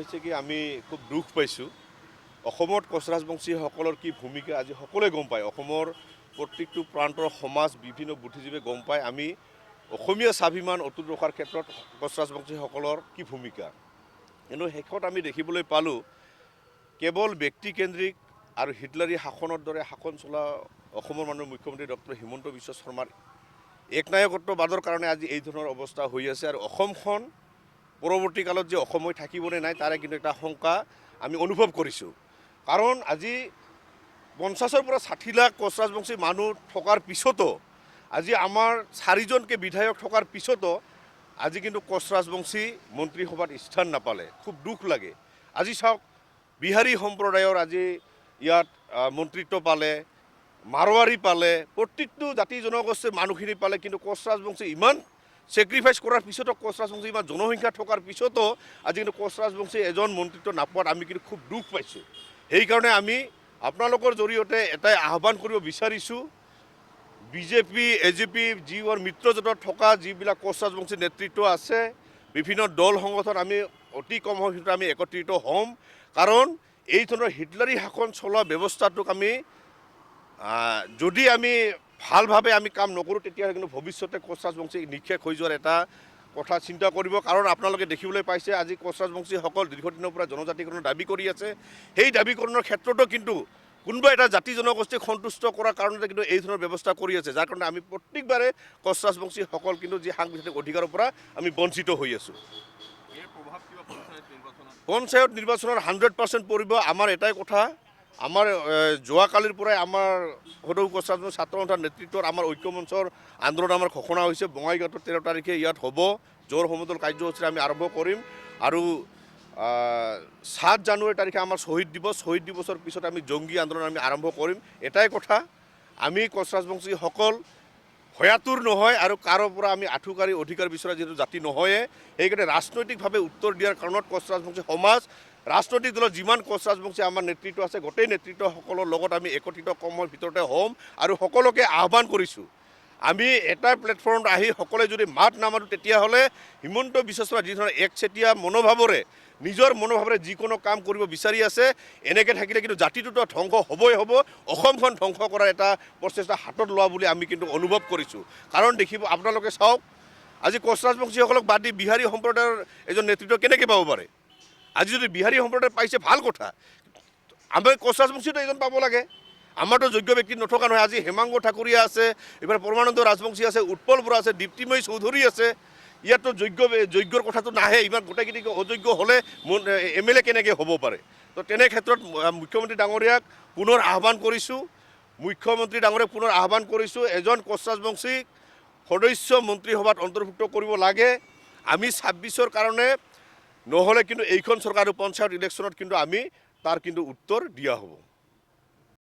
হৈছে কি আমি খুব দুখ পাইছোঁ অসমত কোচ ৰাজবংশীসকলৰ কি ভূমিকা আজি সকলোৱে গম পায় অসমৰ প্ৰত্যেকটো প্ৰান্তৰ সমাজ বিভিন্ন বুদ্ধিজীৱীয়ে গম পায় আমি অসমীয়া স্বাভিমান অটুট ৰখাৰ ক্ষেত্ৰত কোচ ৰাজবংশীসকলৰ কি ভূমিকা কিন্তু শেষত আমি দেখিবলৈ পালোঁ কেৱল ব্যক্তিকেন্দ্ৰিক আৰু হিটলাৰী শাসনৰ দৰে শাসন চলা অসমৰ মাননীয় মুখ্যমন্ত্ৰী ডক্টৰ হিমন্ত বিশ্ব শৰ্মাৰ একনায়কত্ববাদৰ কাৰণে আজি এই ধৰণৰ অৱস্থা হৈ আছে আৰু অসমখন পৰৱৰ্তী কালত যে অসম হৈ থাকিবনে নাই তাৰে কিন্তু এটা শংকা আমি অনুভৱ কৰিছোঁ কাৰণ আজি 50-ৰ পৰা 60 লাখ কোচ ৰাজবংশী মানুহ থকাৰ পিছতো আজি আমাৰ 4জনকে বিধায়ক থকাৰ পিছতো আজি কিন্তু কোচ ৰাজবংশী মন্ত্ৰীসভাত স্থান নাপালে খুব দুখ লাগে আজি চাওক বিহাৰী সম্প্ৰদায়ৰ আজি ইয়াত মন্ত্ৰিত্ব পালে মাৰোৱাৰী পালে প্ৰত্যেকটো জাতি জনগোষ্ঠীৰ মানুহখিনি পালে কিন্তু কোচ ৰাজবংশী ইমান চেক্ৰিফাইচ কৰাৰ পিছতো কোচ ৰাজবংশী ইমান জনসংখ্যা থকাৰ পিছতো আজি কিন্তু কোচ ৰাজবংশী এজন মন্ত্ৰিত্ব নাপোৱাত আমি কিন্তু খুব দুখ পাইছোঁ সেইকাৰণে আমি আপোনালোকৰ জৰিয়তে এটাই আহ্বান কৰিব বিচাৰিছোঁ বিজেপি এজেপি যিবোৰ মিত্ৰজোঁটত থকা যিবিলাক কোচ ৰাজবংশী নেতৃত্ব আছে বিভিন্ন দল সংগঠন আমি অতি কম সময়ৰ ভিতৰত আমি একত্ৰিত হ'ম কাৰণ এই ধৰণৰ হিটলাৰী শাসন চলোৱা ব্যৱস্থাটোক আমি যদি আমি ভালভাৱে আমি কাম নকৰোঁ তেতিয়াহ'লে কিন্তু ভৱিষ্যতে কোচ ৰাজবংশী নিক্ষেপ হৈ যোৱাৰ এটা কথা চিন্তা কৰিব কাৰণ আপোনালোকে দেখিবলৈ পাইছে আজি কোচ ৰাজবংশীসকল দীৰ্ঘদিনৰ পৰা জনজাতিকৰণৰ দাবী কৰি আছে সেই দাবীকৰণৰ ক্ষেত্ৰতো কিন্তু কোনোবা এটা জাতি জনগোষ্ঠীক সন্তুষ্ট কৰাৰ কাৰণতে কিন্তু এই ধৰণৰ ব্যৱস্থা কৰি আছে যাৰ কাৰণে আমি প্ৰত্যেকবাৰে কোচ ৰাজবংশীসকল কিন্তু যি সাংবিধানিক অধিকাৰৰ পৰা আমি বঞ্চিত হৈ আছোঁ পঞ্চায়ত নিৰ্বাচনৰ 100% পৰিব আমাৰ এটাই কথা আমাৰ যোৱাকালিৰ পৰাই আমাৰ সদৌ কোচ ৰাজবংশী ছাত্ৰ সন্থাৰ নেতৃত্বত আমাৰ ঐক্যমঞ্চৰ আন্দোলন আমাৰ ঘোষণা হৈছে বঙাইগাঁৱত 13 তাৰিখে ইয়াত হ'ব জোৰ সমদল কাৰ্যসূচী আমি আৰম্ভ কৰিম আৰু 7 জানুৱাৰী তাৰিখে আমাৰ শ্বহীদ দিৱসৰ পিছত আমি জংগী আন্দোলন আমি আৰম্ভ কৰিম এটাই কথা আমি কোচ ৰাজবংশীসকল ভয়াতুৰ নহয় আৰু কাৰো পৰা আমি আঁঠুকাৰি অধিকাৰ বিচৰা যিহেতু জাতি নহয়ে সেইকাৰণে ৰাজনৈতিকভাৱে উত্তৰ দিয়াৰ কাৰণত কোচ ৰাজবংশী সমাজ ৰাজনৈতিক দলৰ যিমান কোচ ৰাজবংশী আমাৰ নেতৃত্ব আছে গোটেই নেতৃত্বসকলৰ লগত আমি একত্ৰিত কৰ্মৰ ভিতৰতে হ'ম আৰু সকলোকে আহ্বান কৰিছোঁ আমি এটা প্লেটফৰ্মত আহি সকলোৱে যদি মাত নামাৰোঁ তেতিয়াহ'লে হিমন্ত বিশ্ব শৰ্মা যি ধৰণৰ একচেটিয়া মনোভাৱেৰে নিজৰ মনোভাৱেৰে যিকোনো কাম কৰিব বিচাৰি আছে এনেকৈ থাকিলে কিন্তু জাতিটোতো ধ্বংস হ'বই হ'ব অসমখন ধ্বংস কৰাৰ এটা প্ৰচেষ্টা হাতত লোৱা বুলি আমি কিন্তু অনুভৱ কৰিছোঁ কাৰণ দেখিব আপোনালোকে চাওক আজি কোচ ৰাজবংশীসকলক বাদ দি বিহাৰী সম্প্ৰদায়ৰ এজন নেতৃত্ব কেনেকৈ পাব পাৰে আজি যদি বিহাৰী সম্প্ৰদায় পাইছে ভাল কথা আমি কোচ ৰাজবংশীটো এজন পাব লাগে আমাৰতো যোগ্য ব্যক্তি নথকা নহয় আজি হেমাংগ ঠাকুৰীয়া আছে এইফালে পৰমানন্দ ৰাজবংশী আছে উৎপল বৰা আছে দীপ্তিময়ী চৌধুৰী আছে ইয়াততো যোগ্যৰ কথাটো নাহে ইমান গোটেইখিনি অযোগ্য হ'লে MLA কেনেকৈ হ'ব পাৰে তো তেনে ক্ষেত্ৰত মুখ্যমন্ত্ৰী ডাঙৰীয়াক পুনৰ আহ্বান কৰিছোঁ এজন কোচ ৰাজবংশীক সদস্য মন্ত্ৰীসভাত অন্তৰ্ভুক্ত কৰিব লাগে আমি 26ৰ কাৰণে নহ'লে কিন্তু এইখন চৰকাৰ আৰু পঞ্চায়ত ইলেকশ্যনত কিন্তু আমি তাৰ কিন্তু উত্তৰ দিয়া হ'ব